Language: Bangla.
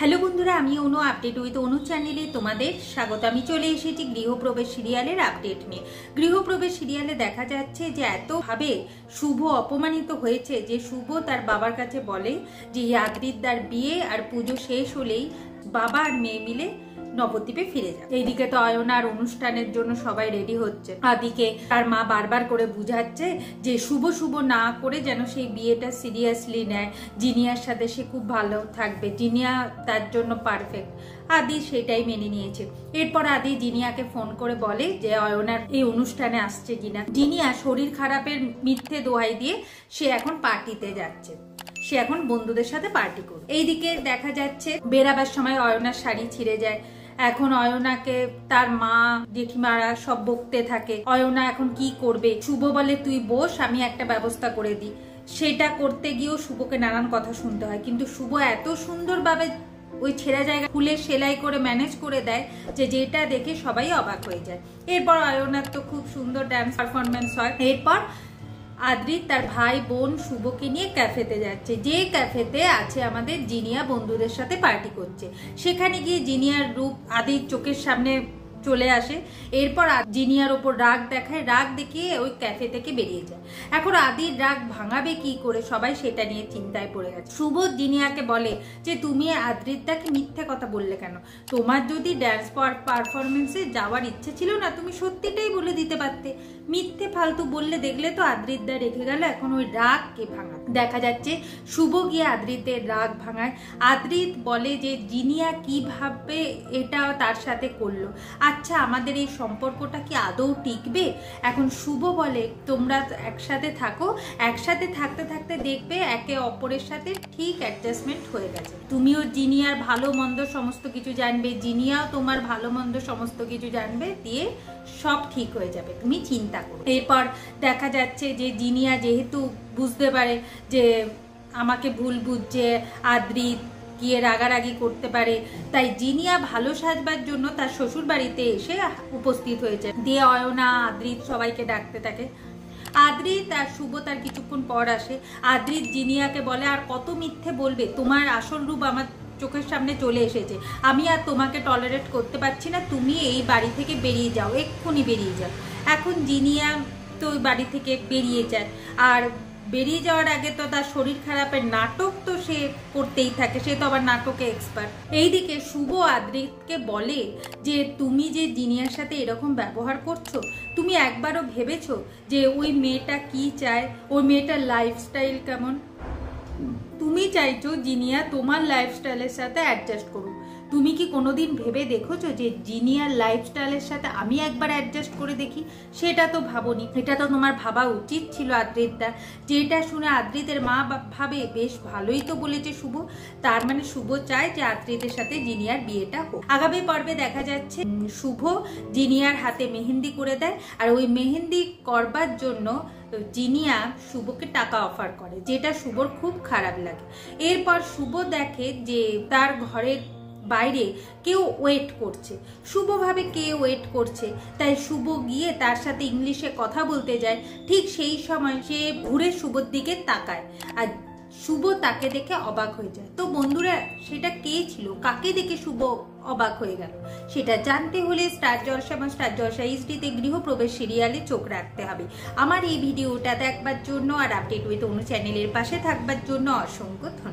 হ্যালো বন্ধুরা, আমি অনু আপডেট উইথ অনু চ্যানেলে তোমাদের স্বাগত। আমি চলে এসেছি গৃহপ্রবেশ সিরিয়ালের আপডেট নিয়ে। গৃহপ্রবেশ সিরিয়ালে দেখা যাচ্ছে যে এতভাবে শুভ অপমানিত হয়েছে যে শুভ তার বাবার কাছে বলে যে আদ্রিদার বিয়ে আর পুজো শেষ হলেই বাবা আর মেয়ে মিলে নবদ্বীপে ফিরে যায়। এইদিকে তো অয়নার অনুষ্ঠানের জন্য সবাই রেডি হচ্ছে। আদিকে তার মা বারবার করে বুঝাচ্ছে যে শুভ শুভ না করে যেন সেই বিয়েটা সিরিয়াসলি নেয়, জিনিয়ার সাথে সে খুব ভালো থাকবে, জিনিয়া তার জন্য পারফেক্ট। আদি সেটাই মেনে নিয়েছে। এরপর আদি জিনিয়াকে ফোন করে বলে যে অয়নার এই অনুষ্ঠানে আসছে কিনা। জিনিয়া শরীর খারাপের মিথ্যে দোহাই দিয়ে সে এখন পার্টিতে যাচ্ছে, সে এখন বন্ধুদের সাথে পার্টি করবে। এইদিকে দেখা যাচ্ছে বেরাবার সময় অয়নার শাড়ি ছিঁড়ে যায়। এখন অয়নাকে তার মা জেঠিমারা সব বকতে থাকে। অয়না এখন কি করবে? শুভ বলে তুই বস, আমি একটা ব্যবস্থা করে দিই। সেটা করতে গিয়েও শুভকে নানান কথা শুনতে হয়, কিন্তু শুভ এত সুন্দরভাবে ওই ছেঁড়া জায়গা খুলে সেলাই করে ম্যানেজ করে দেয় যে যেটা দেখে সবাই অবাক হয়ে যায়। এরপর অয়নার তো খুব সুন্দর ডান্স পারফরমেন্স হয়। এরপর আদ্রিত তার ভাই বোন শুভকে নিয়ে ক্যাফেতে যাচ্ছে, যে ক্যাফেতে আছে আমাদের জিনিয়া বন্ধুদের সাথে পার্টি করছে। সেখানে গিয়ে জিনিয়ার রূপ আদির চোখের সামনে চলে আসে। এরপর জিনিয়ার ওপর রাগ দেখায়, রাগ দেখিয়ে ওই ক্যাফে থেকে বেরিয়ে যায়। এখন আদির রাগ ভাঙাবে কি করে, সবাই সেটা নিয়ে চিন্তায় পড়ে গেছে। শুভ জিনিয়াকে বলে যে তুমি আদ্রিতটাকে মিথ্যে কথা বললে কেন? তোমার যদি ড্যান্স পারফরমেন্সে যাওয়ার ইচ্ছে ছিল না, তুমি সত্যিটাই বলে দিতে পারতে। মিথ্যে ফালতু বললে, দেখলে তো আদ্রিতদা রেখে গেল। এখন ওই রাগ কে ভাঙা? দেখা যাচ্ছে শুভ গিয়ে আদ্রিতের রাগ ভাঙায়। আদ্রিত বলে যে জিনিয়া কিভাবে এটা তার সাথে করলো, আচ্ছা আমাদের এই সম্পর্কটা কি আদৌ টিকবে? এখন শুভ বলে তোমরা একসাথে থাকো, একসাথে থাকতে থাকতে দেখবে একে অপরের সাথে ঠিক অ্যাডজাস্টমেন্ট হয়ে গেছে। তুমিও জিনিয়ার ভালো মন্দ সমস্ত কিছু জানবে, জিনিয়াও তোমার ভালো মন্দ সমস্ত কিছু জানবে, দিয়ে সব ঠিক হয়ে যাবে, তুমি চিন্তা করো। এরপর দেখা যাচ্ছে যে জিনিয়া যেহেতু বুঝতে পারে যে আমাকে ভুল বুঝছে, আদ্রিত গিয়ে রাগারাগি করতে পারে, তাই জিনিয়া ভালো সাজবার জন্য তার শ্বশুর বাড়িতে এসে উপস্থিত হয়েছে। দিয়ে অয়না আদ্রিত সবাইকে ডাকতে থাকে। আদ্রিত আর শুভ তার কিছুক্ষণ পর আসে। আদ্রিত জিনিয়াকে বলে আর কত মিথ্যে বলবে, তোমার আসল রূপ আমার চোখের সামনে চলে এসেছে, আমি আর তোমাকে টলারেট করতে পারছি না, তুমি এই বাড়ি থেকে বেরিয়ে যাও, এক্ষুনি বেরিয়ে যাও। এখন জিনিয়া তো ওই বাড়ি থেকে বেরিয়ে যায়, আর বেরিয়ে যাওয়ার আগে তো তার শরীর খারাপের নাটক তো সে করতেই থাকে, সে তো আবার নাটকে এক্সপার্ট। এইদিকে শুভ আদ্রিতকে বলে যে তুমি যে জিনিয়ার সাথে এরকম ব্যবহার করছো, তুমি একবারও ভেবেছো যে ওই মেয়েটা কি চায়, ওই মেয়েটার লাইফস্টাইল কেমন? তুমি চাইছো জিনিয়া তোমার লাইফস্টাইলের সাথে অ্যাডজাস্ট করুক। তুমি কি কোনোদিন ভেবে দেখেছো যে জিনিয়ার লাইফস্টাইলের সাথে আমি একবার অ্যাডজাস্ট করে দেখি? সেটা তো ভাবোনি। এটা তো তোমার ভাবা উচিত ছিল আদ্রিতদা। যেটা শুনে আদ্রিতের মা ভাবে বেশ ভালোই তো বলেছে শুভ, তার মানে শুভ চায় যে আদ্রিতের সাথে জিনিয়ার বিয়েটা হোক। আগামী পর্বে দেখা যাচ্ছে শুভ জিনিয়ার হাতে মেহেন্দি করে দেয়, আর ওই মেহেন্দি করবার জন্য জিনিয়া শুভকে টাকা অফার করে, যেটা শুভর খুব খারাপ লাগে। এরপর শুভ দেখে যে তার ঘরের বাইরে কেউ ওয়েট করছে। শুভ ভাবে কে ওয়েট করছে, তাই শুভ গিয়ে তার সাথে ইংলিশে কথা বলতে যায়। ঠিক সেই সময় সে ঘুরে শুভর দিকে তাকায়, আর শুভ তাকে দেখে অবাক হয়ে যায়। তো বন্ধুরা, সেটা কে ছিল, কাকে দেখে শুভ অবাক হয়ে গেল? সেটা জানতে হলে স্টার জলসা বা স্টার জলসা এইচডিতে গৃহপ্রবেশ সিরিয়ালে চোখ রাখতে হবে। আমার এই ভিডিওটা দেখবার জন্য আর আপডেট উইথ অনু চ্যানেলের পাশে থাকবার জন্য অসংখ্য ধন্যবাদ।